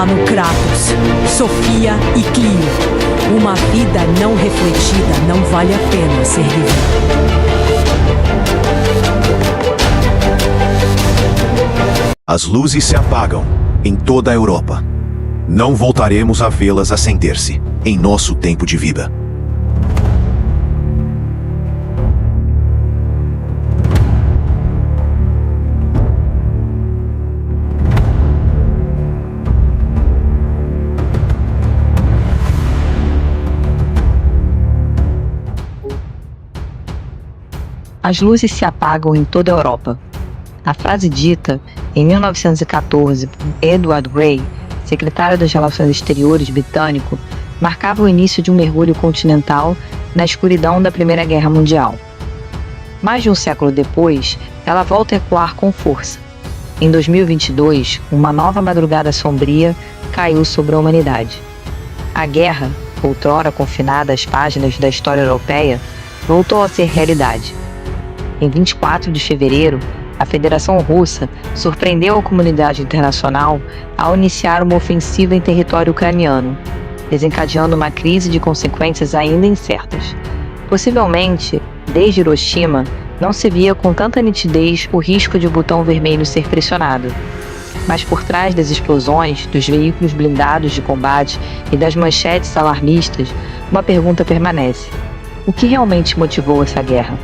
está no Kratos, Sofia e Clio. Uma vida não refletida não vale a pena ser vivida. As luzes se apagam em toda a Europa. Não voltaremos a vê-las acender-se em nosso tempo de vida. As luzes se apagam em toda a Europa. A frase dita em 1914 por Edward Grey, secretário das Relações Exteriores britânico, marcava o início de um mergulho continental na escuridão da Primeira Guerra Mundial. Mais de um século depois, ela volta a ecoar com força. Em 2022, uma nova madrugada sombria caiu sobre a humanidade. A guerra, outrora confinada às páginas da história europeia, voltou a ser realidade. Em 24 de fevereiro, a Federação Russa surpreendeu a comunidade internacional ao iniciar uma ofensiva em território ucraniano, desencadeando uma crise de consequências ainda incertas. Possivelmente, desde Hiroshima, não se via com tanta nitidez o risco de o botão vermelho ser pressionado. Mas por trás das explosões, dos veículos blindados de combate e das manchetes alarmistas, uma pergunta permanece: o que realmente motivou essa guerra?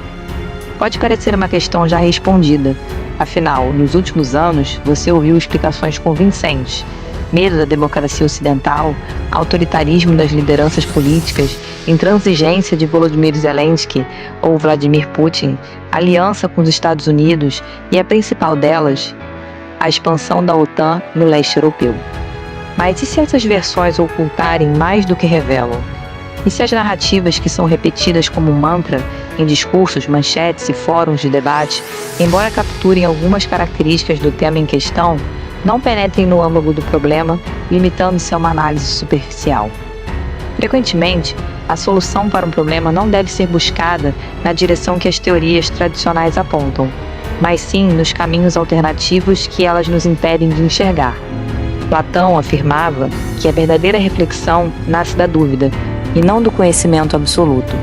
Pode parecer uma questão já respondida. Afinal, nos últimos anos, você ouviu explicações convincentes. Medo da democracia ocidental, autoritarismo das lideranças políticas, intransigência de Volodymyr Zelensky ou Vladimir Putin, aliança com os Estados Unidos e a principal delas, a expansão da OTAN no leste europeu. Mas e se essas versões ocultarem mais do que revelam? E se as narrativas que são repetidas como mantra em discursos, manchetes e fóruns de debate, embora capturem algumas características do tema em questão, não penetrem no âmago do problema, limitando-se a uma análise superficial? Frequentemente, a solução para um problema não deve ser buscada na direção que as teorias tradicionais apontam, mas sim nos caminhos alternativos que elas nos impedem de enxergar. Platão afirmava que a verdadeira reflexão nasce da dúvida, e não do conhecimento absoluto.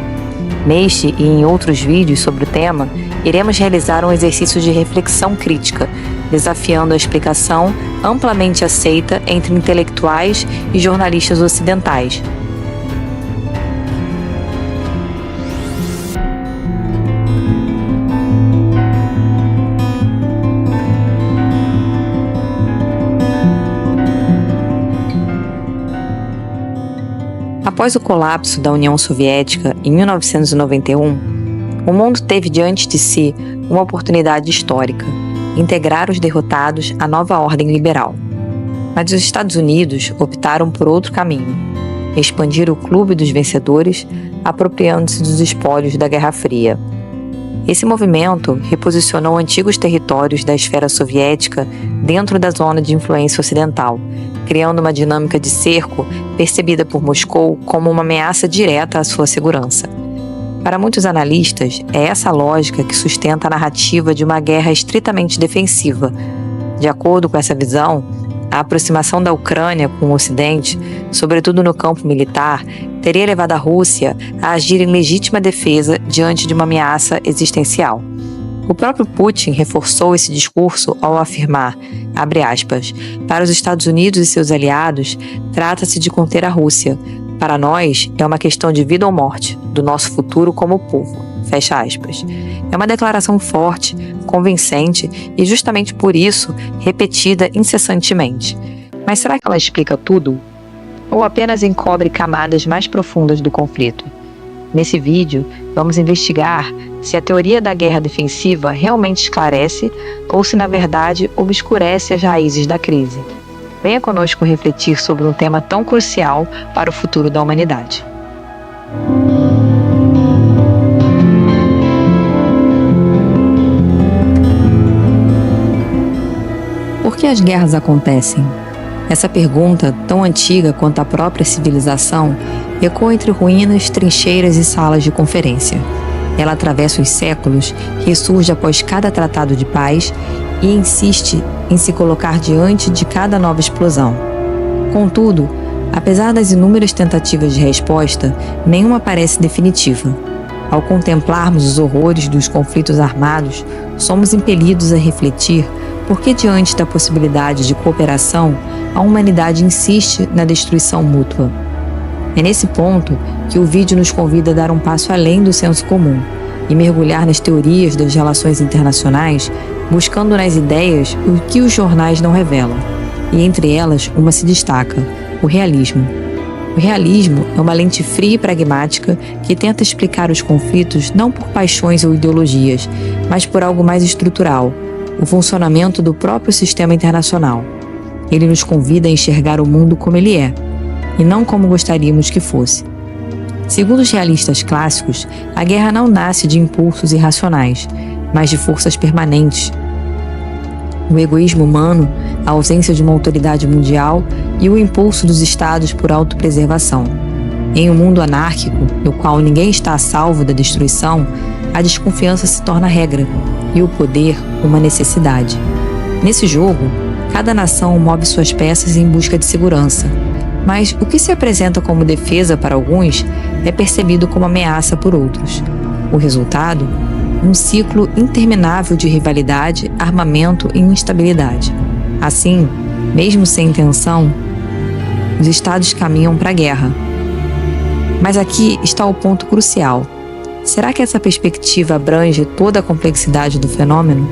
Neste e em outros vídeos sobre o tema, iremos realizar um exercício de reflexão crítica, desafiando a explicação amplamente aceita entre intelectuais e jornalistas ocidentais. Após o colapso da União Soviética em 1991, o mundo teve diante de si uma oportunidade histórica: integrar os derrotados à nova ordem liberal. Mas os Estados Unidos optaram por outro caminho: expandir o clube dos vencedores, apropriando-se dos espólios da Guerra Fria. Esse movimento reposicionou antigos territórios da esfera soviética dentro da zona de influência ocidental, criando uma dinâmica de cerco percebida por Moscou como uma ameaça direta à sua segurança. Para muitos analistas, é essa lógica que sustenta a narrativa de uma guerra estritamente defensiva. De acordo com essa visão, a aproximação da Ucrânia com o Ocidente, sobretudo no campo militar, teria levado a Rússia a agir em legítima defesa diante de uma ameaça existencial. O próprio Putin reforçou esse discurso ao afirmar, abre aspas, para os Estados Unidos e seus aliados, trata-se de conter a Rússia. Para nós, é uma questão de vida ou morte, do nosso futuro como povo. Fecha aspas. É uma declaração forte, convincente e justamente por isso repetida incessantemente. Mas será que ela explica tudo? Ou apenas encobre camadas mais profundas do conflito? Nesse vídeo, vamos investigar se a teoria da guerra defensiva realmente esclarece ou se, na verdade, obscurece as raízes da crise. Venha conosco refletir sobre um tema tão crucial para o futuro da humanidade. Por que as guerras acontecem? Essa pergunta, tão antiga quanto a própria civilização, ecoa entre ruínas, trincheiras e salas de conferência. Ela atravessa os séculos, ressurge após cada tratado de paz e insiste em se colocar diante de cada nova explosão. Contudo, apesar das inúmeras tentativas de resposta, nenhuma parece definitiva. Ao contemplarmos os horrores dos conflitos armados, somos impelidos a refletir por que, diante da possibilidade de cooperação, a humanidade insiste na destruição mútua. É nesse ponto que o vídeo nos convida a dar um passo além do senso comum e mergulhar nas teorias das relações internacionais, buscando nas ideias o que os jornais não revelam. E entre elas, uma se destaca: o realismo. O realismo é uma lente fria e pragmática que tenta explicar os conflitos não por paixões ou ideologias, mas por algo mais estrutural, o funcionamento do próprio sistema internacional. Ele nos convida a enxergar o mundo como ele é, e não como gostaríamos que fosse. Segundo os realistas clássicos, a guerra não nasce de impulsos irracionais, mas de forças permanentes. O egoísmo humano, a ausência de uma autoridade mundial e o impulso dos estados por autopreservação. Em um mundo anárquico, no qual ninguém está a salvo da destruição, a desconfiança se torna regra e o poder uma necessidade. Nesse jogo, cada nação move suas peças em busca de segurança, mas o que se apresenta como defesa para alguns é percebido como ameaça por outros. O resultado? Um ciclo interminável de rivalidade, armamento e instabilidade. Assim, mesmo sem intenção, os estados caminham para a guerra. Mas aqui está o ponto crucial. Será que essa perspectiva abrange toda a complexidade do fenômeno?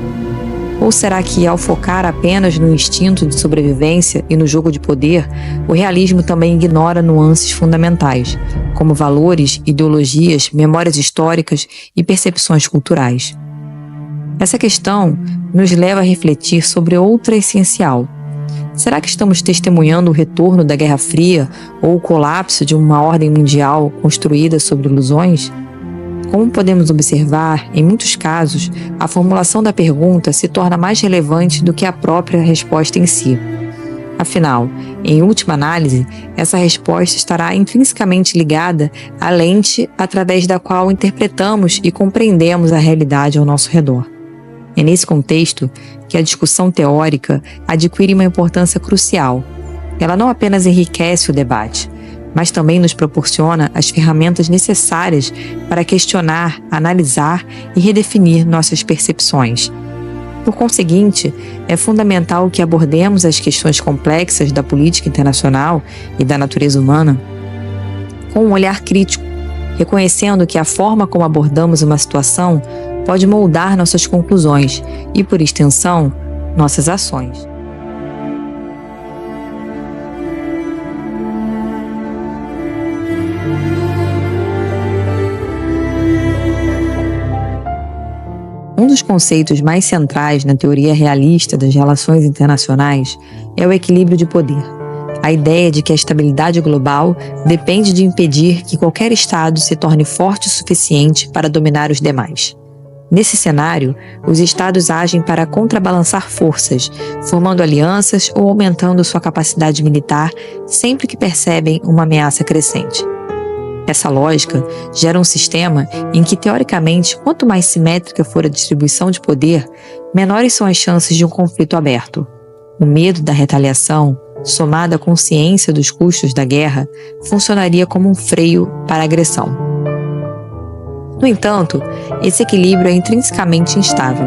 Ou será que, ao focar apenas no instinto de sobrevivência e no jogo de poder, o realismo também ignora nuances fundamentais, como valores, ideologias, memórias históricas e percepções culturais? Essa questão nos leva a refletir sobre outra essencial. Será que estamos testemunhando o retorno da Guerra Fria ou o colapso de uma ordem mundial construída sobre ilusões? Como podemos observar, em muitos casos, a formulação da pergunta se torna mais relevante do que a própria resposta em si. Afinal, em última análise, essa resposta estará intrinsecamente ligada à lente através da qual interpretamos e compreendemos a realidade ao nosso redor. É nesse contexto que a discussão teórica adquire uma importância crucial. Ela não apenas enriquece o debate, mas também nos proporciona as ferramentas necessárias para questionar, analisar e redefinir nossas percepções. Por conseguinte, é fundamental que abordemos as questões complexas da política internacional e da natureza humana com um olhar crítico, reconhecendo que a forma como abordamos uma situação pode moldar nossas conclusões e, por extensão, nossas ações. Um dos conceitos mais centrais na teoria realista das relações internacionais é o equilíbrio de poder. A ideia de que a estabilidade global depende de impedir que qualquer Estado se torne forte o suficiente para dominar os demais. Nesse cenário, os Estados agem para contrabalançar forças, formando alianças ou aumentando sua capacidade militar sempre que percebem uma ameaça crescente. Essa lógica gera um sistema em que, teoricamente, quanto mais simétrica for a distribuição de poder, menores são as chances de um conflito aberto. O medo da retaliação, somado à consciência dos custos da guerra, funcionaria como um freio para a agressão. No entanto, esse equilíbrio é intrinsecamente instável.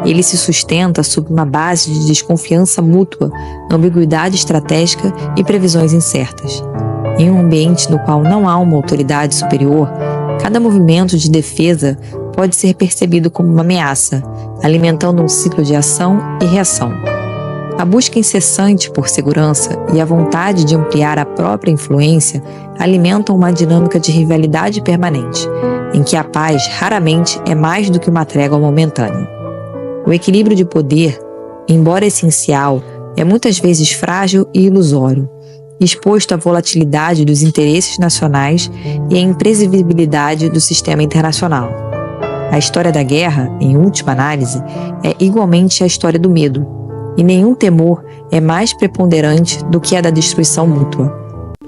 Ele se sustenta sob uma base de desconfiança mútua, ambiguidade estratégica e previsões incertas. Em um ambiente no qual não há uma autoridade superior, cada movimento de defesa pode ser percebido como uma ameaça, alimentando um ciclo de ação e reação. A busca incessante por segurança e a vontade de ampliar a própria influência alimentam uma dinâmica de rivalidade permanente, em que a paz raramente é mais do que uma trégua momentânea. O equilíbrio de poder, embora essencial, é muitas vezes frágil e ilusório, exposto à volatilidade dos interesses nacionais e à imprevisibilidade do sistema internacional. A história da guerra, em última análise, é igualmente a história do medo, e nenhum temor é mais preponderante do que a da destruição mútua.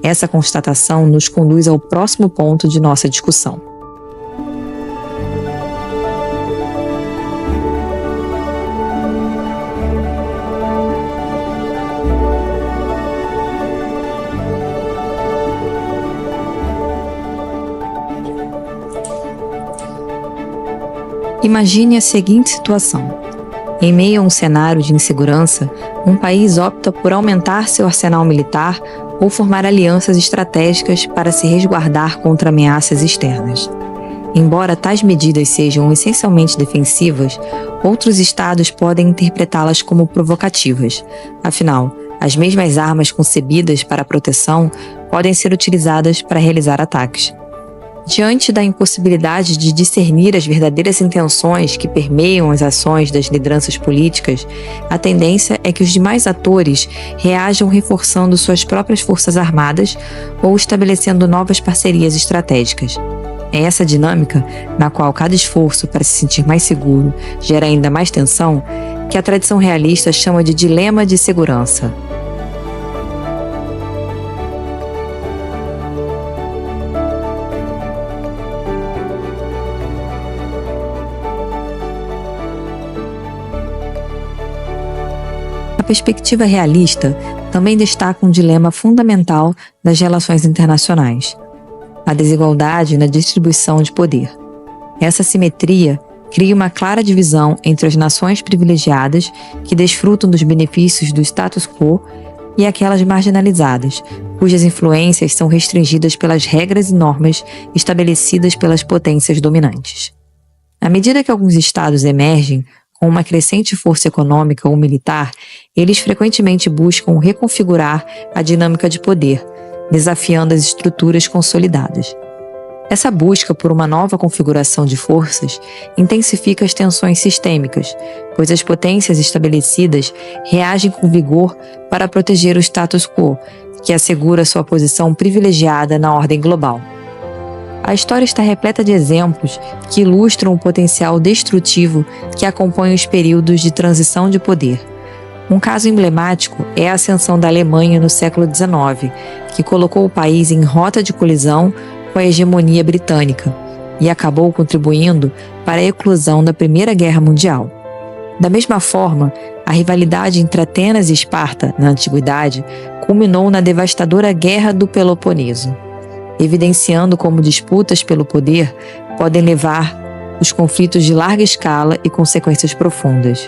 Essa constatação nos conduz ao próximo ponto de nossa discussão. Imagine a seguinte situação. Em meio a um cenário de insegurança, um país opta por aumentar seu arsenal militar ou formar alianças estratégicas para se resguardar contra ameaças externas. Embora tais medidas sejam essencialmente defensivas, outros estados podem interpretá-las como provocativas. Afinal, as mesmas armas concebidas para a proteção podem ser utilizadas para realizar ataques. Diante da impossibilidade de discernir as verdadeiras intenções que permeiam as ações das lideranças políticas, a tendência é que os demais atores reajam reforçando suas próprias forças armadas ou estabelecendo novas parcerias estratégicas. É essa dinâmica, na qual cada esforço para se sentir mais seguro gera ainda mais tensão, que a tradição realista chama de dilema de segurança. A perspectiva realista também destaca um dilema fundamental das relações internacionais: a desigualdade na distribuição de poder. Essa simetria cria uma clara divisão entre as nações privilegiadas, que desfrutam dos benefícios do status quo, e aquelas marginalizadas, cujas influências são restringidas pelas regras e normas estabelecidas pelas potências dominantes. À medida que alguns estados emergem com uma crescente força econômica ou militar, eles frequentemente buscam reconfigurar a dinâmica de poder, desafiando as estruturas consolidadas. Essa busca por uma nova configuração de forças intensifica as tensões sistêmicas, pois as potências estabelecidas reagem com vigor para proteger o status quo, que assegura sua posição privilegiada na ordem global. A história está repleta de exemplos que ilustram o potencial destrutivo que acompanha os períodos de transição de poder. Um caso emblemático é a ascensão da Alemanha no século XIX, que colocou o país em rota de colisão com a hegemonia britânica e acabou contribuindo para a eclosão da Primeira Guerra Mundial. Da mesma forma, a rivalidade entre Atenas e Esparta, na antiguidade, culminou na devastadora Guerra do Peloponeso, evidenciando como disputas pelo poder podem levar os conflitos de larga escala e consequências profundas.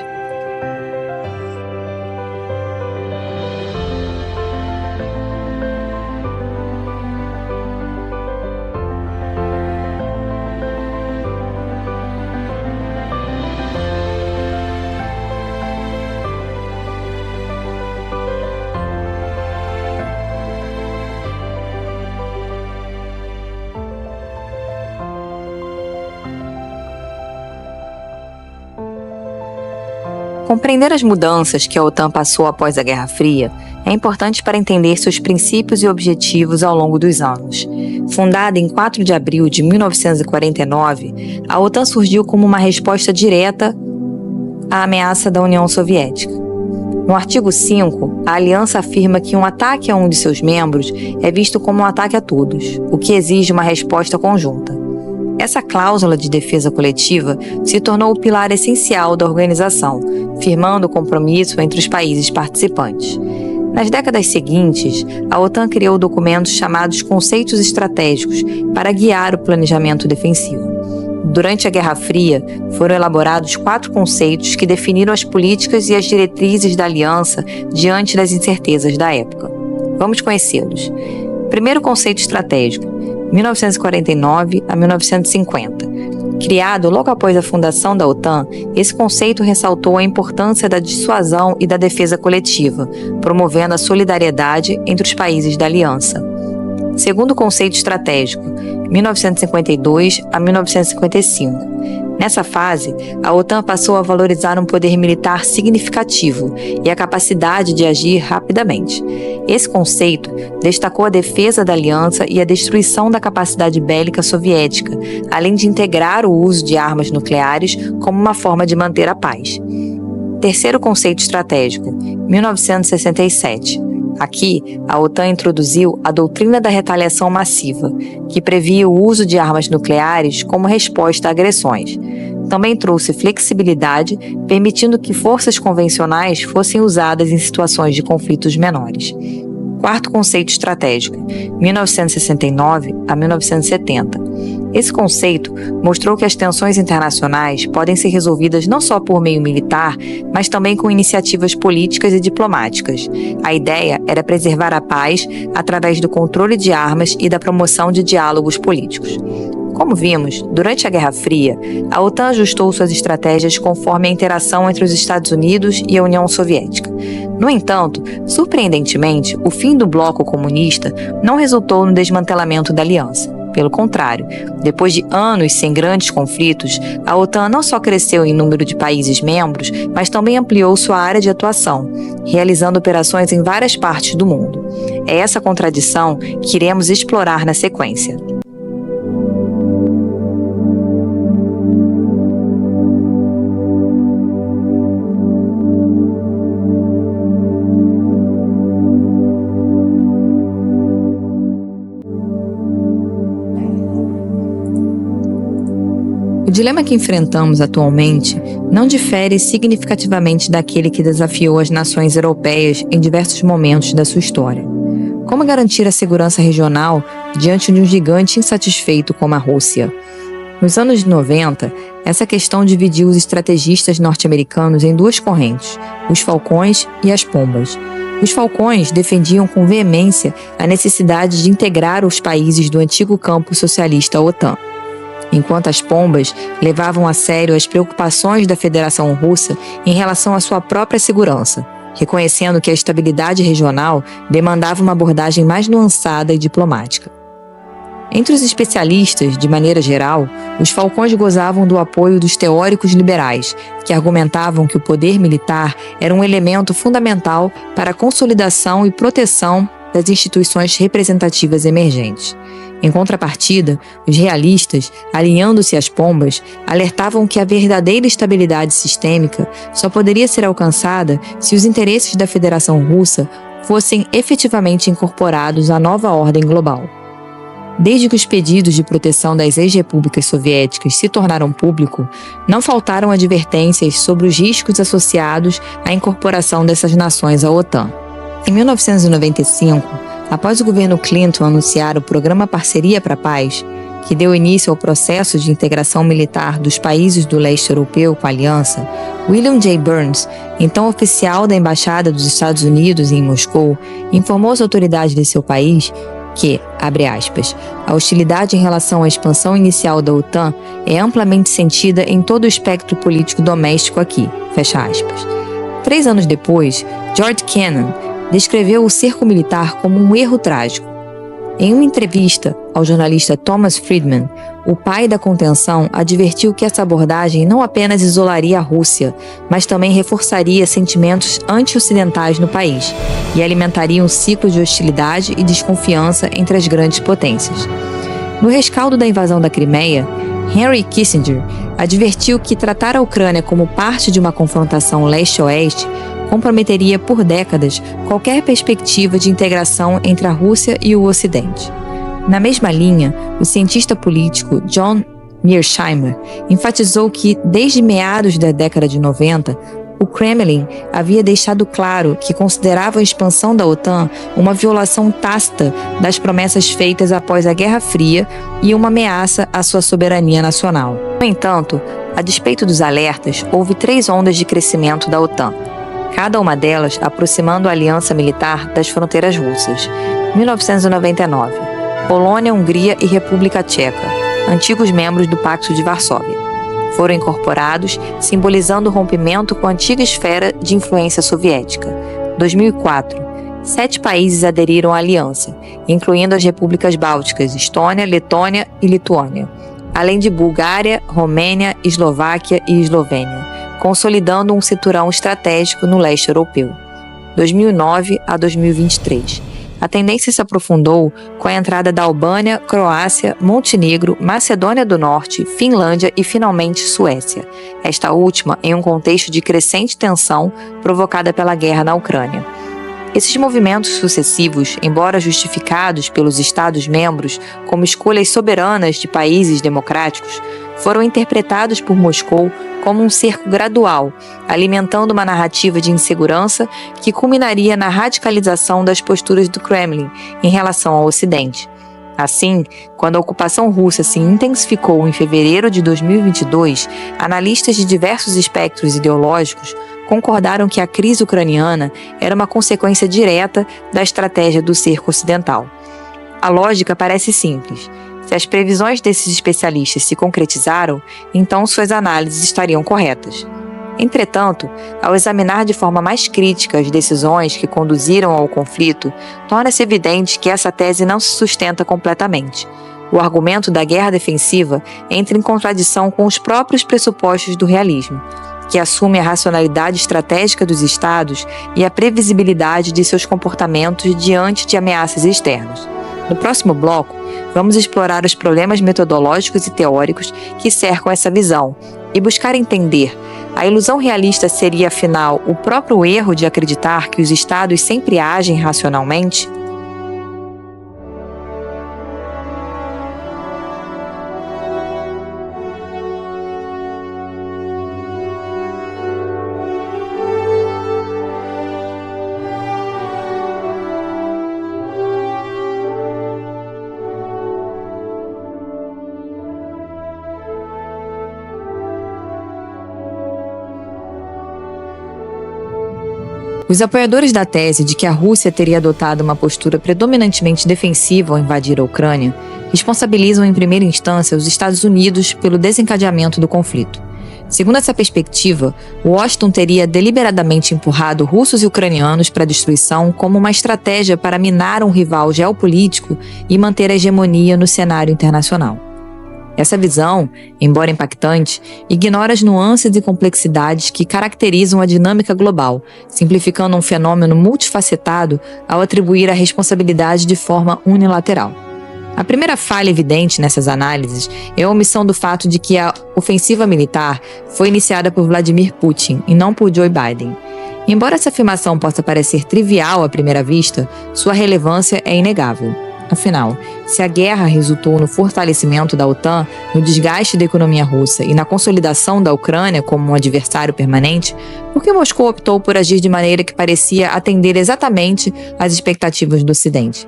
Compreender as mudanças que a OTAN passou após a Guerra Fria é importante para entender seus princípios e objetivos ao longo dos anos. Fundada em 4 de abril de 1949, a OTAN surgiu como uma resposta direta à ameaça da União Soviética. No artigo 5, a aliança afirma que um ataque a um de seus membros é visto como um ataque a todos, o que exige uma resposta conjunta. Essa cláusula de defesa coletiva se tornou o pilar essencial da organização, firmando o compromisso entre os países participantes. Nas décadas seguintes, a OTAN criou documentos chamados conceitos estratégicos para guiar o planejamento defensivo. Durante a Guerra Fria, foram elaborados 4 conceitos que definiram as políticas e as diretrizes da aliança diante das incertezas da época. Vamos conhecê-los. Primeiro conceito estratégico, 1949 a 1950. Criado logo após a fundação da OTAN, esse conceito ressaltou a importância da dissuasão e da defesa coletiva, promovendo a solidariedade entre os países da aliança. Segundo conceito estratégico, 1952 a 1955. Nessa fase, a OTAN passou a valorizar um poder militar significativo e a capacidade de agir rapidamente. Esse conceito destacou a defesa da aliança e a destruição da capacidade bélica soviética, além de integrar o uso de armas nucleares como uma forma de manter a paz. Terceiro conceito estratégico, 1967. Aqui, a OTAN introduziu a doutrina da retaliação massiva, que previa o uso de armas nucleares como resposta a agressões. Também trouxe flexibilidade, permitindo que forças convencionais fossem usadas em situações de conflitos menores. Quarto conceito estratégico, 1969 a 1970. Esse conceito mostrou que as tensões internacionais podem ser resolvidas não só por meio militar, mas também com iniciativas políticas e diplomáticas. A ideia era preservar a paz através do controle de armas e da promoção de diálogos políticos. Como vimos, durante a Guerra Fria, a OTAN ajustou suas estratégias conforme a interação entre os Estados Unidos e a União Soviética. No entanto, surpreendentemente, o fim do bloco comunista não resultou no desmantelamento da aliança. Pelo contrário, depois de anos sem grandes conflitos, a OTAN não só cresceu em número de países membros, mas também ampliou sua área de atuação, realizando operações em várias partes do mundo. É essa contradição que iremos explorar na sequência. O dilema que enfrentamos atualmente não difere significativamente daquele que desafiou as nações europeias em diversos momentos da sua história. Como garantir a segurança regional diante de um gigante insatisfeito como a Rússia? Nos anos 90, essa questão dividiu os estrategistas norte-americanos em duas correntes, os falcões e as pombas. Os falcões defendiam com veemência a necessidade de integrar os países do antigo campo socialista à OTAN, enquanto as pombas levavam a sério as preocupações da Federação Russa em relação à sua própria segurança, reconhecendo que a estabilidade regional demandava uma abordagem mais nuançada e diplomática. Entre os especialistas, de maneira geral, os falcões gozavam do apoio dos teóricos liberais, que argumentavam que o poder militar era um elemento fundamental para a consolidação e proteção das instituições representativas emergentes. Em contrapartida, os realistas, alinhando-se às pombas, alertavam que a verdadeira estabilidade sistêmica só poderia ser alcançada se os interesses da Federação Russa fossem efetivamente incorporados à nova ordem global. Desde que os pedidos de proteção das ex-repúblicas soviéticas se tornaram público, não faltaram advertências sobre os riscos associados à incorporação dessas nações à OTAN. Em 1995, após o governo Clinton anunciar o Programa Parceria para a Paz, que deu início ao processo de integração militar dos países do leste europeu com a aliança, William J. Burns, então oficial da Embaixada dos Estados Unidos em Moscou, informou às autoridades de seu país que, abre aspas, a hostilidade em relação à expansão inicial da OTAN é amplamente sentida em todo o espectro político doméstico aqui, fecha aspas. 3 anos depois, George Kennan descreveu o cerco militar como um erro trágico. Em uma entrevista ao jornalista Thomas Friedman, o pai da contenção advertiu que essa abordagem não apenas isolaria a Rússia, mas também reforçaria sentimentos anti-ocidentais no país e alimentaria um ciclo de hostilidade e desconfiança entre as grandes potências. No rescaldo da invasão da Crimeia, Henry Kissinger advertiu que tratar a Ucrânia como parte de uma confrontação leste-oeste comprometeria por décadas qualquer perspectiva de integração entre a Rússia e o Ocidente. Na mesma linha, o cientista político John Mearsheimer enfatizou que, desde meados da década de 90, o Kremlin havia deixado claro que considerava a expansão da OTAN uma violação tácita das promessas feitas após a Guerra Fria e uma ameaça à sua soberania nacional. No entanto, a despeito dos alertas, houve 3 ondas de crescimento da OTAN, cada uma delas aproximando a aliança militar das fronteiras russas. 1999, Polônia, Hungria e República Tcheca, antigos membros do Pacto de Varsóvia, foram incorporados, simbolizando o rompimento com a antiga esfera de influência soviética. 2004, 7 países aderiram à aliança, incluindo as repúblicas bálticas, Estônia, Letônia e Lituânia, além de Bulgária, Romênia, Eslováquia e Eslovênia, consolidando um cinturão estratégico no leste europeu. 2009 a 2023. A tendência se aprofundou com a entrada da Albânia, Croácia, Montenegro, Macedônia do Norte, Finlândia e, finalmente, Suécia. Esta última em um contexto de crescente tensão provocada pela guerra na Ucrânia. Esses movimentos sucessivos, embora justificados pelos Estados-membros como escolhas soberanas de países democráticos, foram interpretados por Moscou como um cerco gradual, alimentando uma narrativa de insegurança que culminaria na radicalização das posturas do Kremlin em relação ao Ocidente. Assim, quando a ocupação russa se intensificou em fevereiro de 2022, analistas de diversos espectros ideológicos concordaram que a crise ucraniana era uma consequência direta da estratégia do cerco ocidental. A lógica parece simples. Se as previsões desses especialistas se concretizaram, então suas análises estariam corretas. Entretanto, ao examinar de forma mais crítica as decisões que conduziram ao conflito, torna-se evidente que essa tese não se sustenta completamente. O argumento da guerra defensiva entra em contradição com os próprios pressupostos do realismo, que assume a racionalidade estratégica dos estados e a previsibilidade de seus comportamentos diante de ameaças externas. No próximo bloco, vamos explorar os problemas metodológicos e teóricos que cercam essa visão e buscar entender: a ilusão realista seria, afinal, o próprio erro de acreditar que os estados sempre agem racionalmente? Os apoiadores da tese de que a Rússia teria adotado uma postura predominantemente defensiva ao invadir a Ucrânia responsabilizam em primeira instância os Estados Unidos pelo desencadeamento do conflito. Segundo essa perspectiva, Washington teria deliberadamente empurrado russos e ucranianos para a destruição como uma estratégia para minar um rival geopolítico e manter a hegemonia no cenário internacional. Essa visão, embora impactante, ignora as nuances e complexidades que caracterizam a dinâmica global, simplificando um fenômeno multifacetado ao atribuir a responsabilidade de forma unilateral. A primeira falha evidente nessas análises é a omissão do fato de que a ofensiva militar foi iniciada por Vladimir Putin e não por Joe Biden. Embora essa afirmação possa parecer trivial à primeira vista, sua relevância é inegável. Afinal, se a guerra resultou no fortalecimento da OTAN, no desgaste da economia russa e na consolidação da Ucrânia como um adversário permanente, por que Moscou optou por agir de maneira que parecia atender exatamente às expectativas do Ocidente?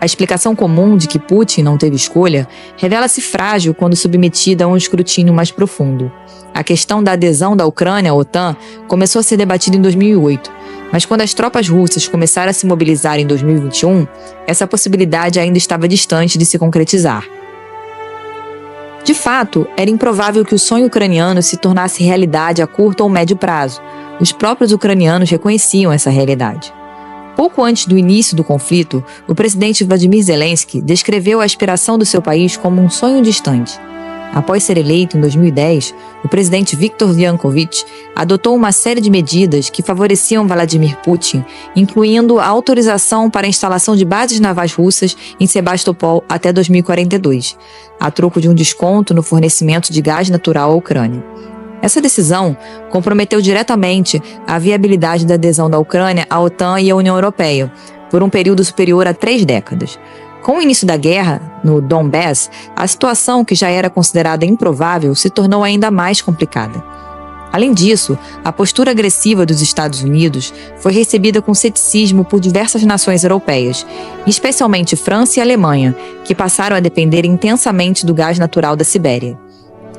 A explicação comum de que Putin não teve escolha revela-se frágil quando submetida a um escrutínio mais profundo. A questão da adesão da Ucrânia à OTAN começou a ser debatida em 2008, mas quando as tropas russas começaram a se mobilizar em 2021, essa possibilidade ainda estava distante de se concretizar. De fato, era improvável que o sonho ucraniano se tornasse realidade a curto ou médio prazo. Os próprios ucranianos reconheciam essa realidade. Pouco antes do início do conflito, o presidente Vladimir Zelensky descreveu a aspiração do seu país como um sonho distante. Após ser eleito em 2010, o presidente Viktor Yanukovych adotou uma série de medidas que favoreciam Vladimir Putin, incluindo a autorização para a instalação de bases navais russas em Sebastopol até 2042, a troco de um desconto no fornecimento de gás natural à Ucrânia. Essa decisão comprometeu diretamente a viabilidade da adesão da Ucrânia à OTAN e à União Europeia, por um período superior a 3 décadas. Com o início da guerra, no Donbass, a situação que já era considerada improvável se tornou ainda mais complicada. Além disso, a postura agressiva dos Estados Unidos foi recebida com ceticismo por diversas nações europeias, especialmente França e Alemanha, que passaram a depender intensamente do gás natural da Sibéria.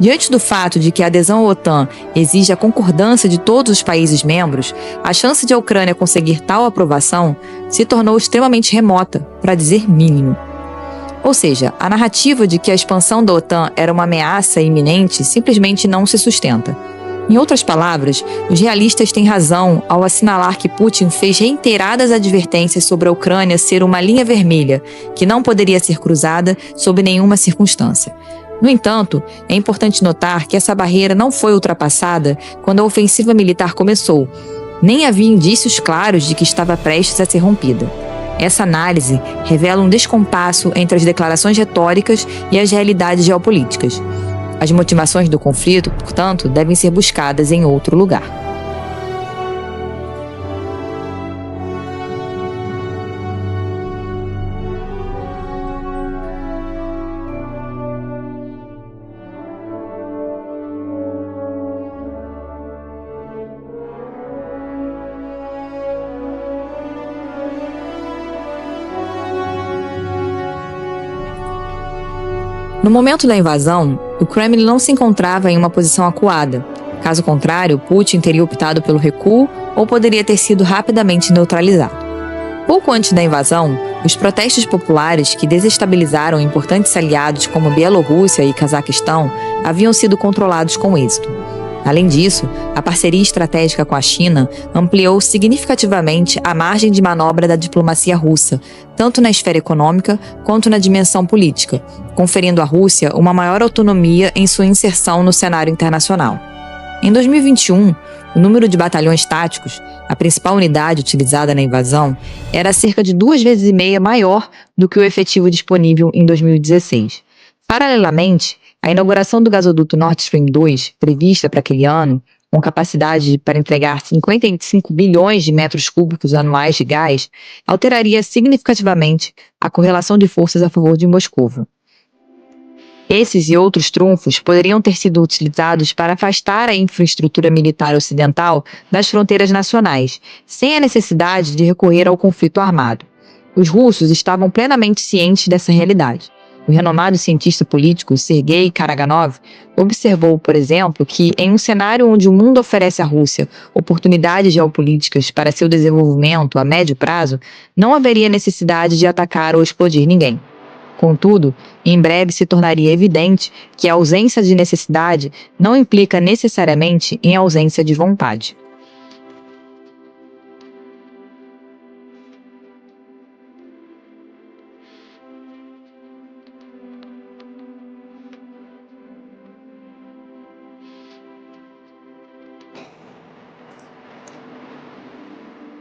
Diante do fato de que a adesão à OTAN exige a concordância de todos os países membros, a chance de a Ucrânia conseguir tal aprovação se tornou extremamente remota, para dizer mínimo. Ou seja, a narrativa de que a expansão da OTAN era uma ameaça iminente simplesmente não se sustenta. Em outras palavras, os realistas têm razão ao assinalar que Putin fez reiteradas advertências sobre a Ucrânia ser uma linha vermelha, que não poderia ser cruzada sob nenhuma circunstância. No entanto, é importante notar que essa barreira não foi ultrapassada quando a ofensiva militar começou. Nem havia indícios claros de que estava prestes a ser rompida. Essa análise revela um descompasso entre as declarações retóricas e as realidades geopolíticas. As motivações do conflito, portanto, devem ser buscadas em outro lugar. No momento da invasão, o Kremlin não se encontrava em uma posição acuada. Caso contrário, Putin teria optado pelo recuo ou poderia ter sido rapidamente neutralizado. Pouco antes da invasão, os protestos populares que desestabilizaram importantes aliados como Bielorrússia e Cazaquistão haviam sido controlados com êxito. Além disso, a parceria estratégica com a China ampliou significativamente a margem de manobra da diplomacia russa, tanto na esfera econômica quanto na dimensão política, conferindo à Rússia uma maior autonomia em sua inserção no cenário internacional. Em 2021, o número de batalhões táticos, a principal unidade utilizada na invasão, era cerca de 2,5 vezes maior do que o efetivo disponível em 2016. Paralelamente, a inauguração do gasoduto Nord Stream 2, prevista para aquele ano, com capacidade para entregar 55 bilhões de metros cúbicos anuais de gás, alteraria significativamente a correlação de forças a favor de Moscou. Esses e outros trunfos poderiam ter sido utilizados para afastar a infraestrutura militar ocidental das fronteiras nacionais, sem a necessidade de recorrer ao conflito armado. Os russos estavam plenamente cientes dessa realidade. O renomado cientista político Sergei Karaganov observou, por exemplo, que em um cenário onde o mundo oferece à Rússia oportunidades geopolíticas para seu desenvolvimento a médio prazo, não haveria necessidade de atacar ou explodir ninguém. Contudo, em breve se tornaria evidente que a ausência de necessidade não implica necessariamente em ausência de vontade.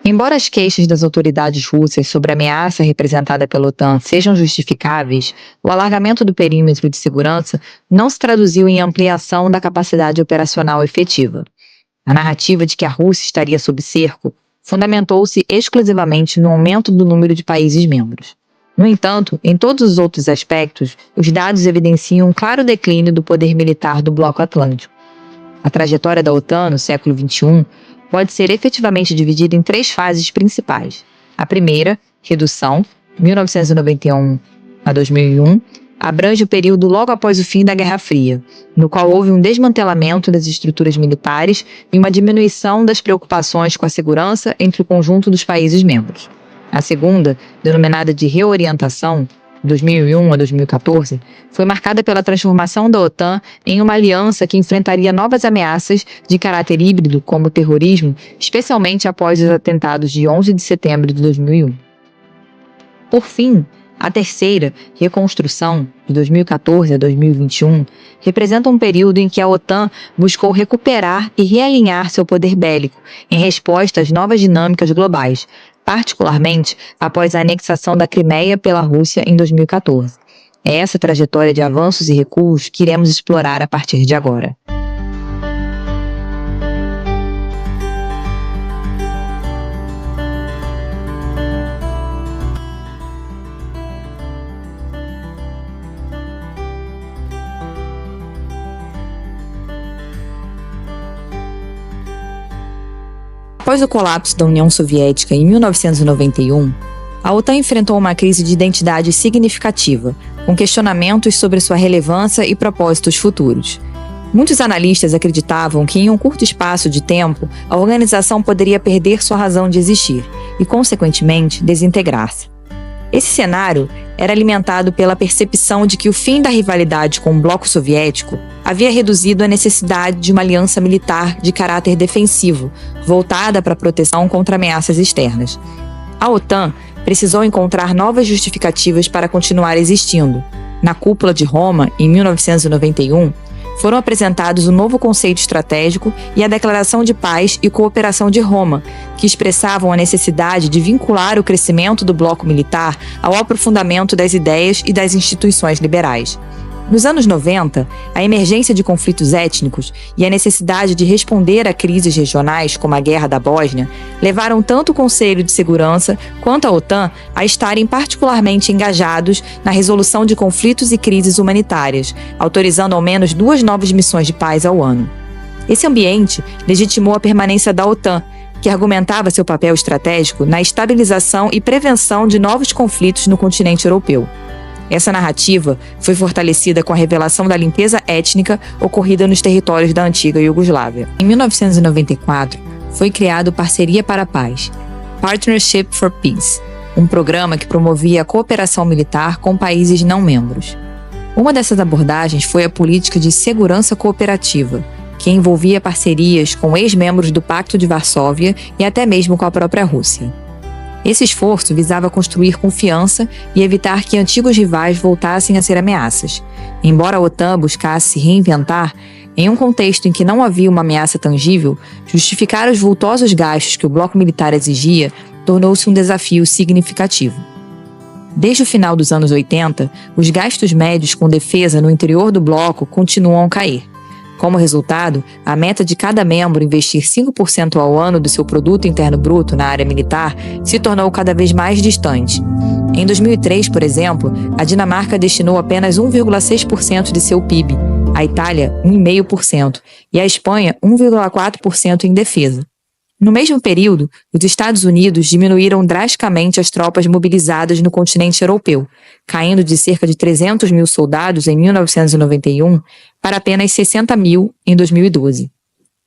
Embora as queixas das autoridades russas sobre a ameaça representada pela OTAN sejam justificáveis, o alargamento do perímetro de segurança não se traduziu em ampliação da capacidade operacional efetiva. A narrativa de que a Rússia estaria sob cerco fundamentou-se exclusivamente no aumento do número de países membros. No entanto, em todos os outros aspectos, os dados evidenciam um claro declínio do poder militar do Bloco Atlântico. A trajetória da OTAN no século XXI pode ser efetivamente dividida em 3 fases principais. A primeira, redução, 1991 a 2001, abrange o período logo após o fim da Guerra Fria, no qual houve um desmantelamento das estruturas militares e uma diminuição das preocupações com a segurança entre o conjunto dos países membros. A segunda, denominada de reorientação, 2001 a 2014, foi marcada pela transformação da OTAN em uma aliança que enfrentaria novas ameaças de caráter híbrido, como o terrorismo, especialmente após os atentados de 11 de setembro de 2001. Por fim, a terceira, reconstrução, de 2014 a 2021, representa um período em que a OTAN buscou recuperar e realinhar seu poder bélico em resposta às novas dinâmicas globais, particularmente após a anexação da Crimeia pela Rússia em 2014. É essa trajetória de avanços e recuos que iremos explorar a partir de agora. Após o colapso da União Soviética em 1991, a OTAN enfrentou uma crise de identidade significativa, com questionamentos sobre sua relevância e propósitos futuros. Muitos analistas acreditavam que, em um curto espaço de tempo, a organização poderia perder sua razão de existir e, consequentemente, desintegrar-se. Esse cenário era alimentado pela percepção de que o fim da rivalidade com o bloco soviético havia reduzido a necessidade de uma aliança militar de caráter defensivo, voltada para a proteção contra ameaças externas. A OTAN precisou encontrar novas justificativas para continuar existindo. Na Cúpula de Roma, em 1991, foram apresentados o novo conceito estratégico e a Declaração de Paz e Cooperação de Roma, que expressavam a necessidade de vincular o crescimento do bloco militar ao aprofundamento das ideias e das instituições liberais. Nos anos 90, a emergência de conflitos étnicos e a necessidade de responder a crises regionais, como a Guerra da Bósnia, levaram tanto o Conselho de Segurança quanto a OTAN a estarem particularmente engajados na resolução de conflitos e crises humanitárias, autorizando ao menos 2 novas missões de paz ao ano. Esse ambiente legitimou a permanência da OTAN, que argumentava seu papel estratégico na estabilização e prevenção de novos conflitos no continente europeu. Essa narrativa foi fortalecida com a revelação da limpeza étnica ocorrida nos territórios da antiga Iugoslávia. Em 1994, foi criado o Parceria para a Paz, Partnership for Peace, um programa que promovia a cooperação militar com países não membros. Uma dessas abordagens foi a política de segurança cooperativa, que envolvia parcerias com ex-membros do Pacto de Varsóvia e até mesmo com a própria Rússia. Esse esforço visava construir confiança e evitar que antigos rivais voltassem a ser ameaças. Embora a OTAN buscasse se reinventar, em um contexto em que não havia uma ameaça tangível, justificar os vultosos gastos que o bloco militar exigia tornou-se um desafio significativo. Desde o final dos anos 80, os gastos médios com defesa no interior do bloco continuam a cair. Como resultado, a meta de cada membro investir 5% ao ano do seu produto interno bruto na área militar se tornou cada vez mais distante. Em 2003, por exemplo, a Dinamarca destinou apenas 1,6% de seu PIB, a Itália 1,5% e a Espanha 1,4% em defesa. No mesmo período, os Estados Unidos diminuíram drasticamente as tropas mobilizadas no continente europeu, caindo de cerca de 300 mil soldados em 1991 para apenas 60 mil em 2012.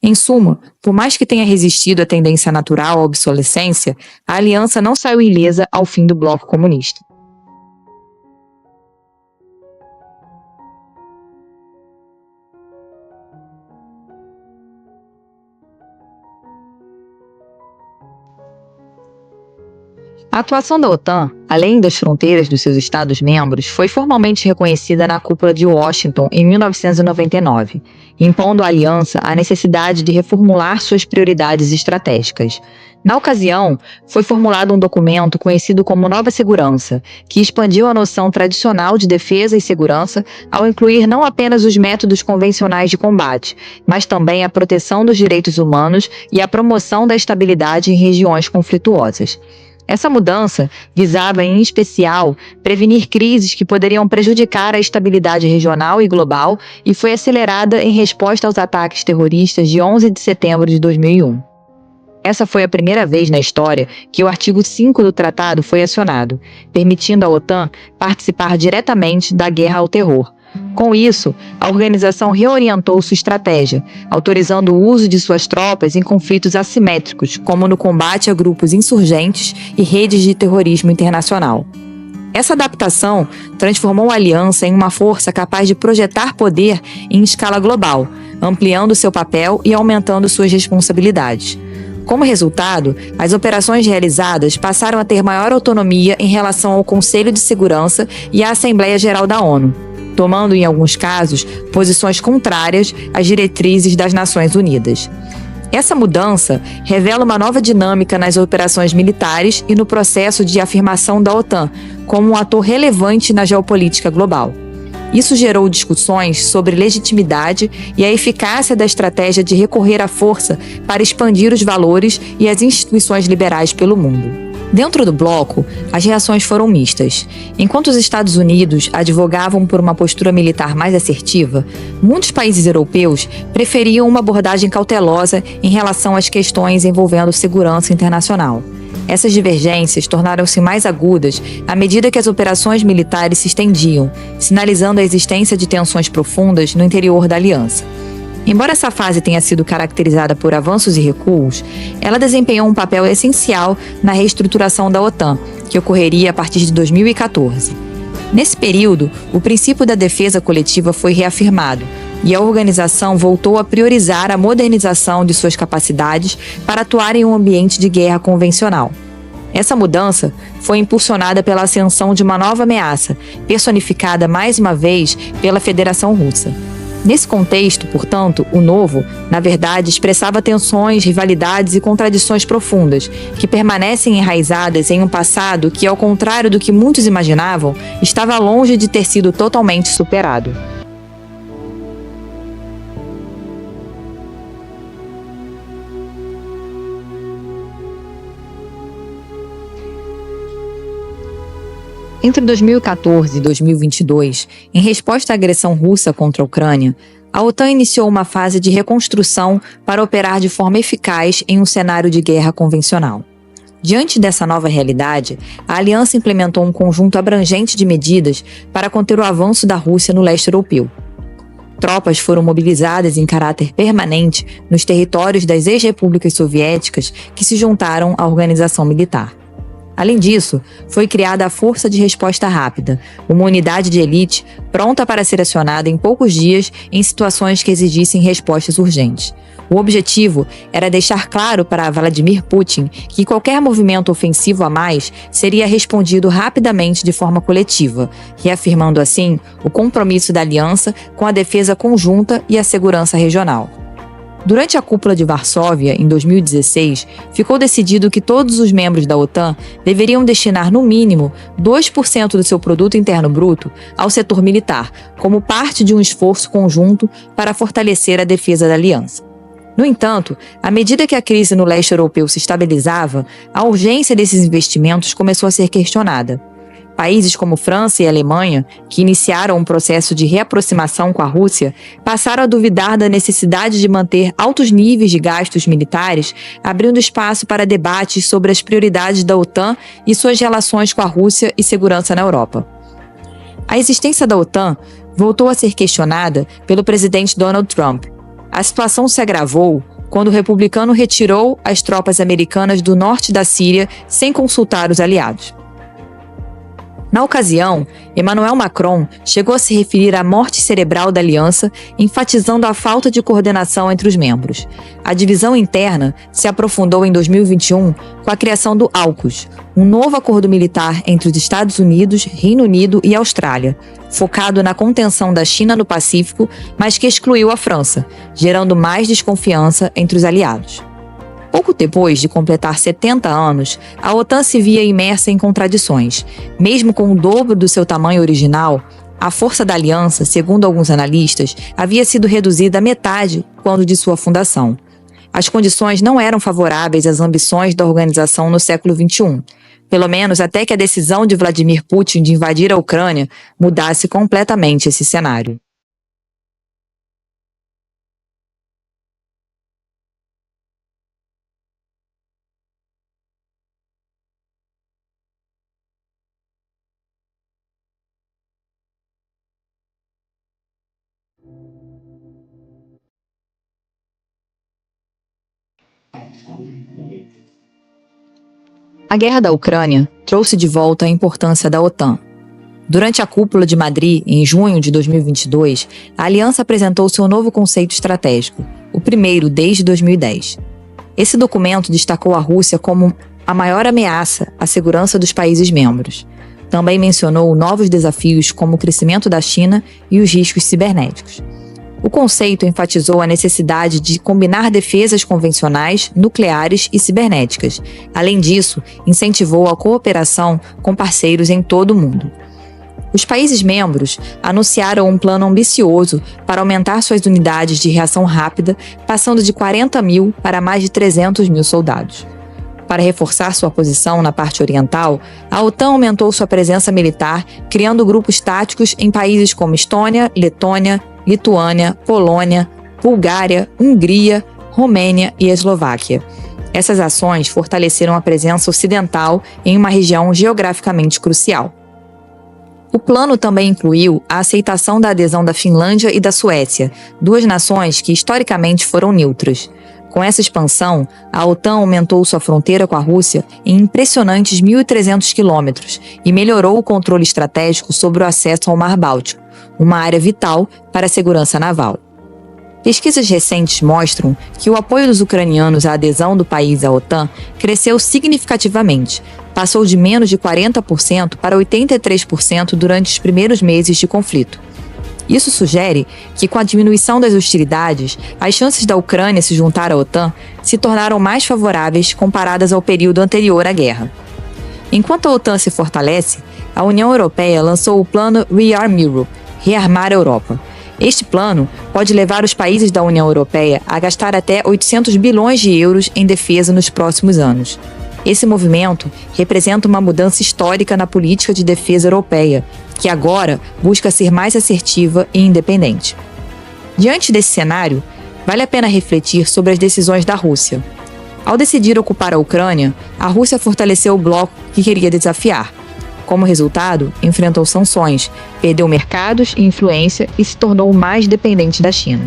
Em suma, por mais que tenha resistido à tendência natural à obsolescência, a aliança não saiu ilesa ao fim do bloco comunista. A atuação da OTAN, além das fronteiras dos seus Estados-membros, foi formalmente reconhecida na Cúpula de Washington em 1999, impondo à aliança a necessidade de reformular suas prioridades estratégicas. Na ocasião, foi formulado um documento conhecido como Nova Segurança, que expandiu a noção tradicional de defesa e segurança ao incluir não apenas os métodos convencionais de combate, mas também a proteção dos direitos humanos e a promoção da estabilidade em regiões conflituosas. Essa mudança visava, em especial, prevenir crises que poderiam prejudicar a estabilidade regional e global e foi acelerada em resposta aos ataques terroristas de 11 de setembro de 2001. Essa foi a primeira vez na história que o artigo 5 do tratado foi acionado, permitindo à OTAN participar diretamente da guerra ao terror. Com isso, a organização reorientou sua estratégia, autorizando o uso de suas tropas em conflitos assimétricos, como no combate a grupos insurgentes e redes de terrorismo internacional. Essa adaptação transformou a aliança em uma força capaz de projetar poder em escala global, ampliando seu papel e aumentando suas responsabilidades. Como resultado, as operações realizadas passaram a ter maior autonomia em relação ao Conselho de Segurança e à Assembleia Geral da ONU, tomando, em alguns casos, posições contrárias às diretrizes das Nações Unidas. Essa mudança revela uma nova dinâmica nas operações militares e no processo de afirmação da OTAN como um ator relevante na geopolítica global. Isso gerou discussões sobre legitimidade e a eficácia da estratégia de recorrer à força para expandir os valores e as instituições liberais pelo mundo. Dentro do bloco, as reações foram mistas. Enquanto os Estados Unidos advogavam por uma postura militar mais assertiva, muitos países europeus preferiam uma abordagem cautelosa em relação às questões envolvendo segurança internacional. Essas divergências tornaram-se mais agudas à medida que as operações militares se estendiam, sinalizando a existência de tensões profundas no interior da aliança. Embora essa fase tenha sido caracterizada por avanços e recuos, ela desempenhou um papel essencial na reestruturação da OTAN, que ocorreria a partir de 2014. Nesse período, o princípio da defesa coletiva foi reafirmado, e a organização voltou a priorizar a modernização de suas capacidades para atuar em um ambiente de guerra convencional. Essa mudança foi impulsionada pela ascensão de uma nova ameaça, personificada mais uma vez pela Federação Russa. Nesse contexto, portanto, o novo, na verdade, expressava tensões, rivalidades e contradições profundas, que permanecem enraizadas em um passado que, ao contrário do que muitos imaginavam, estava longe de ter sido totalmente superado. Entre 2014 e 2022, em resposta à agressão russa contra a Ucrânia, a OTAN iniciou uma fase de reconstrução para operar de forma eficaz em um cenário de guerra convencional. Diante dessa nova realidade, a aliança implementou um conjunto abrangente de medidas para conter o avanço da Rússia no leste europeu. Tropas foram mobilizadas em caráter permanente nos territórios das ex-repúblicas soviéticas que se juntaram à organização militar. Além disso, foi criada a Força de Resposta Rápida, uma unidade de elite pronta para ser acionada em poucos dias em situações que exigissem respostas urgentes. O objetivo era deixar claro para Vladimir Putin que qualquer movimento ofensivo a mais seria respondido rapidamente de forma coletiva, reafirmando assim o compromisso da aliança com a defesa conjunta e a segurança regional. Durante a Cúpula de Varsóvia, em 2016, ficou decidido que todos os membros da OTAN deveriam destinar, no mínimo, 2% do seu produto interno bruto ao setor militar, como parte de um esforço conjunto para fortalecer a defesa da aliança. No entanto, à medida que a crise no leste europeu se estabilizava, a urgência desses investimentos começou a ser questionada. Países como França e Alemanha, que iniciaram um processo de reaproximação com a Rússia, passaram a duvidar da necessidade de manter altos níveis de gastos militares, abrindo espaço para debates sobre as prioridades da OTAN e suas relações com a Rússia e segurança na Europa. A existência da OTAN voltou a ser questionada pelo presidente Donald Trump. A situação se agravou quando o republicano retirou as tropas americanas do norte da Síria sem consultar os aliados. Na ocasião, Emmanuel Macron chegou a se referir à morte cerebral da aliança, enfatizando a falta de coordenação entre os membros. A divisão interna se aprofundou em 2021 com a criação do AUKUS, um novo acordo militar entre os Estados Unidos, Reino Unido e Austrália, focado na contenção da China no Pacífico, mas que excluiu a França, gerando mais desconfiança entre os aliados. Pouco depois de completar 70 anos, a OTAN se via imersa em contradições. Mesmo com o dobro do seu tamanho original, a força da aliança, segundo alguns analistas, havia sido reduzida à metade quando de sua fundação. As condições não eram favoráveis às ambições da organização no século XXI, pelo menos até que a decisão de Vladimir Putin de invadir a Ucrânia mudasse completamente esse cenário. A guerra da Ucrânia trouxe de volta a importância da OTAN. Durante a Cúpula de Madrid, em junho de 2022, a aliança apresentou seu novo conceito estratégico, o primeiro desde 2010. Esse documento destacou a Rússia como a maior ameaça à segurança dos países membros. Também mencionou novos desafios como o crescimento da China e os riscos cibernéticos. O conceito enfatizou a necessidade de combinar defesas convencionais, nucleares e cibernéticas. Além disso, incentivou a cooperação com parceiros em todo o mundo. Os países membros anunciaram um plano ambicioso para aumentar suas unidades de reação rápida, passando de 40 mil para mais de 300 mil soldados. Para reforçar sua posição na parte oriental, a OTAN aumentou sua presença militar, criando grupos táticos em países como Estônia, Letônia, Lituânia, Polônia, Bulgária, Hungria, Romênia e Eslováquia. Essas ações fortaleceram a presença ocidental em uma região geograficamente crucial. O plano também incluiu a aceitação da adesão da Finlândia e da Suécia, duas nações que historicamente foram neutras. Com essa expansão, a OTAN aumentou sua fronteira com a Rússia em impressionantes 1.300 quilômetros e melhorou o controle estratégico sobre o acesso ao Mar Báltico, uma área vital para a segurança naval. Pesquisas recentes mostram que o apoio dos ucranianos à adesão do país à OTAN cresceu significativamente, passou de menos de 40% para 83% durante os primeiros meses de conflito. Isso sugere que, com a diminuição das hostilidades, as chances da Ucrânia se juntar à OTAN se tornaram mais favoráveis comparadas ao período anterior à guerra. Enquanto a OTAN se fortalece, a União Europeia lançou o plano Rearm Europe, Rearmar a Europa. Este plano pode levar os países da União Europeia a gastar até 800 bilhões de euros em defesa nos próximos anos. Esse movimento representa uma mudança histórica na política de defesa europeia, que agora busca ser mais assertiva e independente. Diante desse cenário, vale a pena refletir sobre as decisões da Rússia. Ao decidir ocupar a Ucrânia, a Rússia fortaleceu o bloco que queria desafiar. Como resultado, enfrentou sanções, perdeu mercados e influência e se tornou mais dependente da China.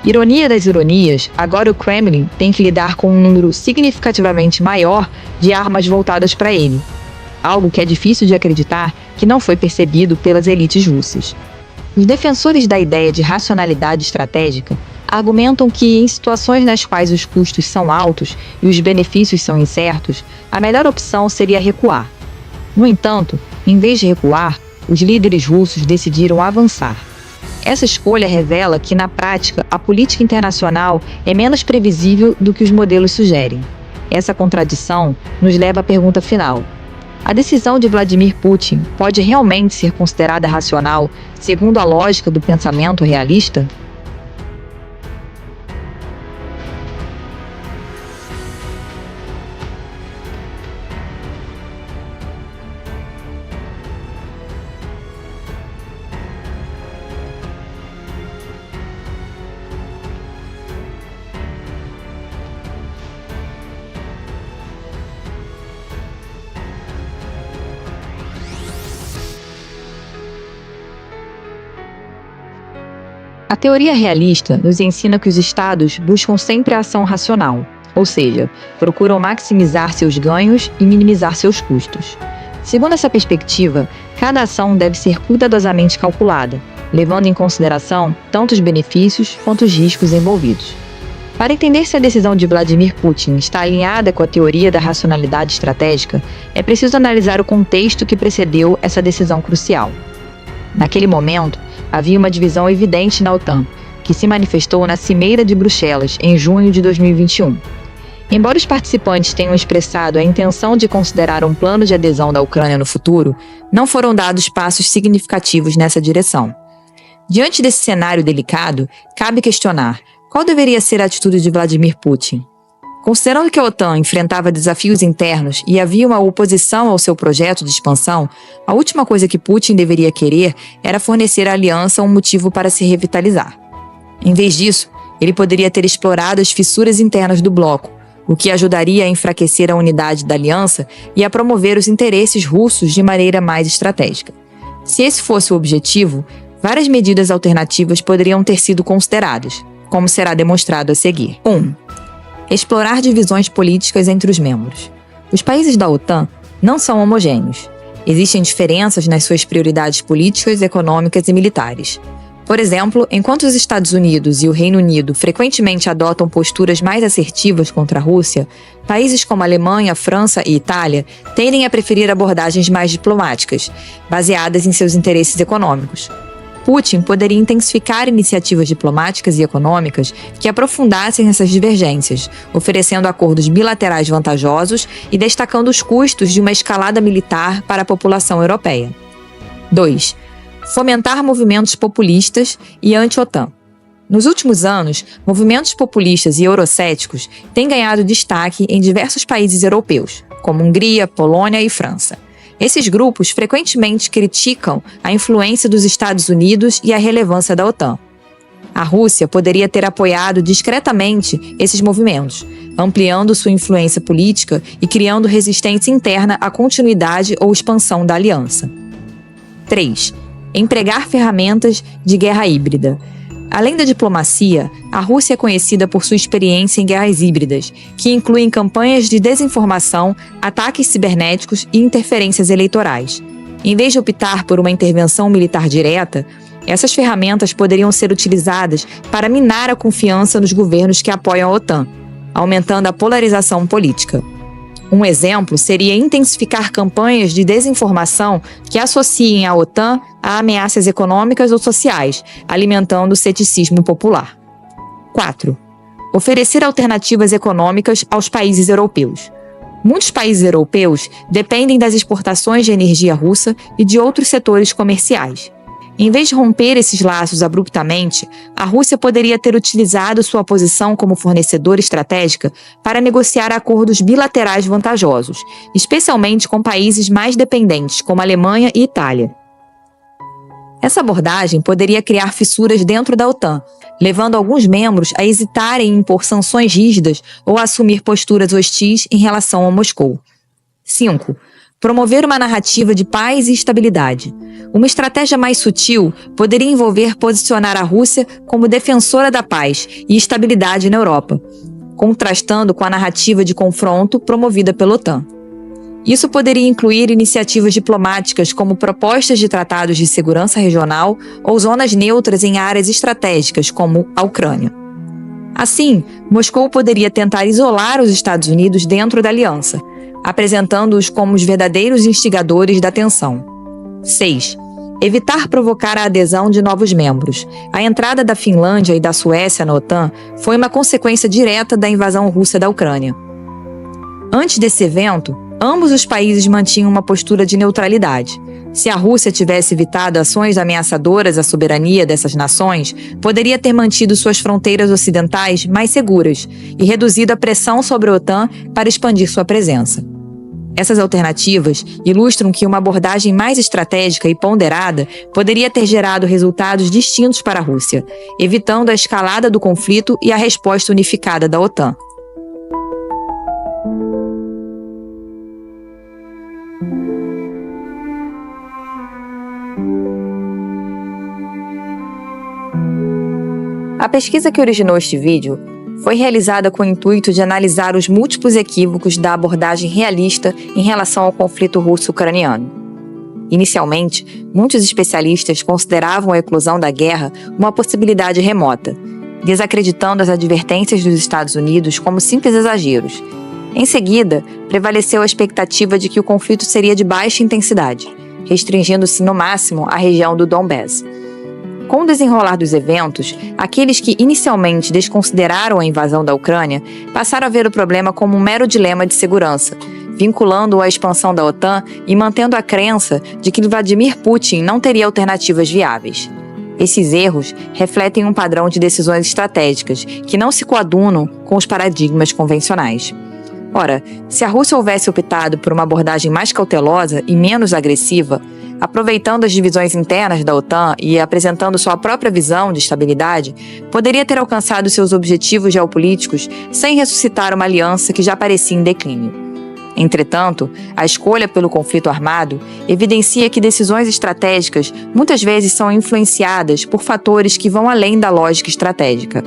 Ironia das ironias, agora o Kremlin tem que lidar com um número significativamente maior de armas voltadas para ele, algo que é difícil de acreditar que não foi percebido pelas elites russas. Os defensores da ideia de racionalidade estratégica argumentam que, em situações nas quais os custos são altos e os benefícios são incertos, a melhor opção seria recuar. No entanto, em vez de recuar, os líderes russos decidiram avançar. Essa escolha revela que, na prática, a política internacional é menos previsível do que os modelos sugerem. Essa contradição nos leva à pergunta final: a decisão de Vladimir Putin pode realmente ser considerada racional, segundo a lógica do pensamento realista? A teoria realista nos ensina que os estados buscam sempre a ação racional, ou seja, procuram maximizar seus ganhos e minimizar seus custos. Segundo essa perspectiva, cada ação deve ser cuidadosamente calculada, levando em consideração tanto os benefícios quanto os riscos envolvidos. Para entender se a decisão de Vladimir Putin está alinhada com a teoria da racionalidade estratégica, é preciso analisar o contexto que precedeu essa decisão crucial. Naquele momento, havia uma divisão evidente na OTAN, que se manifestou na Cimeira de Bruxelas, em junho de 2021. Embora os participantes tenham expressado a intenção de considerar um plano de adesão da Ucrânia no futuro, não foram dados passos significativos nessa direção. Diante desse cenário delicado, cabe questionar qual deveria ser a atitude de Vladimir Putin. Considerando que a OTAN enfrentava desafios internos e havia uma oposição ao seu projeto de expansão, a última coisa que Putin deveria querer era fornecer à aliança um motivo para se revitalizar. Em vez disso, ele poderia ter explorado as fissuras internas do bloco, o que ajudaria a enfraquecer a unidade da aliança e a promover os interesses russos de maneira mais estratégica. Se esse fosse o objetivo, várias medidas alternativas poderiam ter sido consideradas, como será demonstrado a seguir. 1. Explorar divisões políticas entre os membros. Os países da OTAN não são homogêneos. Existem diferenças nas suas prioridades políticas, econômicas e militares. Por exemplo, enquanto os Estados Unidos e o Reino Unido frequentemente adotam posturas mais assertivas contra a Rússia, países como a Alemanha, França e Itália tendem a preferir abordagens mais diplomáticas, baseadas em seus interesses econômicos. Putin poderia intensificar iniciativas diplomáticas e econômicas que aprofundassem essas divergências, oferecendo acordos bilaterais vantajosos e destacando os custos de uma escalada militar para a população europeia. 2. Fomentar movimentos populistas e anti-OTAN. Nos últimos anos, movimentos populistas e eurocéticos têm ganhado destaque em diversos países europeus, como Hungria, Polônia e França. Esses grupos frequentemente criticam a influência dos Estados Unidos e a relevância da OTAN. A Rússia poderia ter apoiado discretamente esses movimentos, ampliando sua influência política e criando resistência interna à continuidade ou expansão da aliança. 3. Empregar ferramentas de guerra híbrida. Além da diplomacia, a Rússia é conhecida por sua experiência em guerras híbridas, que incluem campanhas de desinformação, ataques cibernéticos e interferências eleitorais. Em vez de optar por uma intervenção militar direta, essas ferramentas poderiam ser utilizadas para minar a confiança nos governos que apoiam a OTAN, aumentando a polarização política. Um exemplo seria intensificar campanhas de desinformação que associem a OTAN a ameaças econômicas ou sociais, alimentando o ceticismo popular. 4. Oferecer alternativas econômicas aos países europeus. Muitos países europeus dependem das exportações de energia russa e de outros setores comerciais. Em vez de romper esses laços abruptamente, a Rússia poderia ter utilizado sua posição como fornecedora estratégica para negociar acordos bilaterais vantajosos, especialmente com países mais dependentes, como Alemanha e Itália. Essa abordagem poderia criar fissuras dentro da OTAN, levando alguns membros a hesitarem em impor sanções rígidas ou a assumir posturas hostis em relação a Moscou. 5. Promover uma narrativa de paz e estabilidade. Uma estratégia mais sutil poderia envolver posicionar a Rússia como defensora da paz e estabilidade na Europa, contrastando com a narrativa de confronto promovida pela OTAN. Isso poderia incluir iniciativas diplomáticas como propostas de tratados de segurança regional ou zonas neutras em áreas estratégicas, como a Ucrânia. Assim, Moscou poderia tentar isolar os Estados Unidos dentro da aliança, apresentando-os como os verdadeiros instigadores da tensão. 6. Evitar provocar a adesão de novos membros. A entrada da Finlândia e da Suécia na OTAN foi uma consequência direta da invasão russa da Ucrânia. Antes desse evento, ambos os países mantinham uma postura de neutralidade. Se a Rússia tivesse evitado ações ameaçadoras à soberania dessas nações, poderia ter mantido suas fronteiras ocidentais mais seguras e reduzido a pressão sobre a OTAN para expandir sua presença. Essas alternativas ilustram que uma abordagem mais estratégica e ponderada poderia ter gerado resultados distintos para a Rússia, evitando a escalada do conflito e a resposta unificada da OTAN. A pesquisa que originou este vídeo foi realizada com o intuito de analisar os múltiplos equívocos da abordagem realista em relação ao conflito russo-ucraniano. Inicialmente, muitos especialistas consideravam a eclosão da guerra uma possibilidade remota, desacreditando as advertências dos Estados Unidos como simples exageros. Em seguida, prevaleceu a expectativa de que o conflito seria de baixa intensidade, restringindo-se no máximo à região do Donbass. Com o desenrolar dos eventos, aqueles que inicialmente desconsideraram a invasão da Ucrânia passaram a ver o problema como um mero dilema de segurança, vinculando-o à expansão da OTAN e mantendo a crença de que Vladimir Putin não teria alternativas viáveis. Esses erros refletem um padrão de decisões estratégicas que não se coadunam com os paradigmas convencionais. Ora, se a Rússia houvesse optado por uma abordagem mais cautelosa e menos agressiva, aproveitando as divisões internas da OTAN e apresentando sua própria visão de estabilidade, poderia ter alcançado seus objetivos geopolíticos sem ressuscitar uma aliança que já parecia em declínio. Entretanto, a escolha pelo conflito armado evidencia que decisões estratégicas muitas vezes são influenciadas por fatores que vão além da lógica estratégica,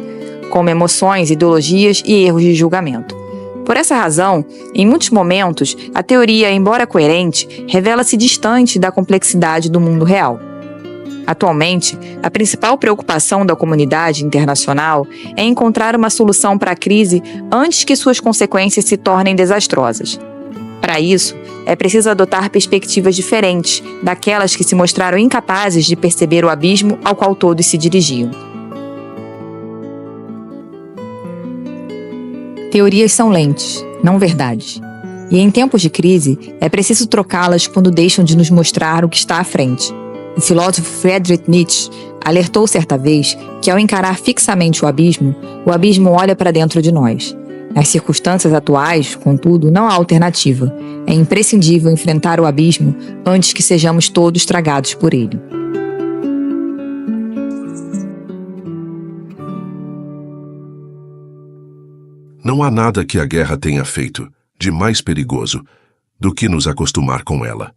como emoções, ideologias e erros de julgamento. Por essa razão, em muitos momentos, a teoria, embora coerente, revela-se distante da complexidade do mundo real. Atualmente, a principal preocupação da comunidade internacional é encontrar uma solução para a crise antes que suas consequências se tornem desastrosas. Para isso, é preciso adotar perspectivas diferentes daquelas que se mostraram incapazes de perceber o abismo ao qual todos se dirigiam. Teorias são lentes, não verdades. E em tempos de crise, é preciso trocá-las quando deixam de nos mostrar o que está à frente. O filósofo Friedrich Nietzsche alertou certa vez que ao encarar fixamente o abismo olha para dentro de nós. Nas circunstâncias atuais, contudo, não há alternativa. É imprescindível enfrentar o abismo antes que sejamos todos tragados por ele. Não há nada que a guerra tenha feito de mais perigoso do que nos acostumar com ela.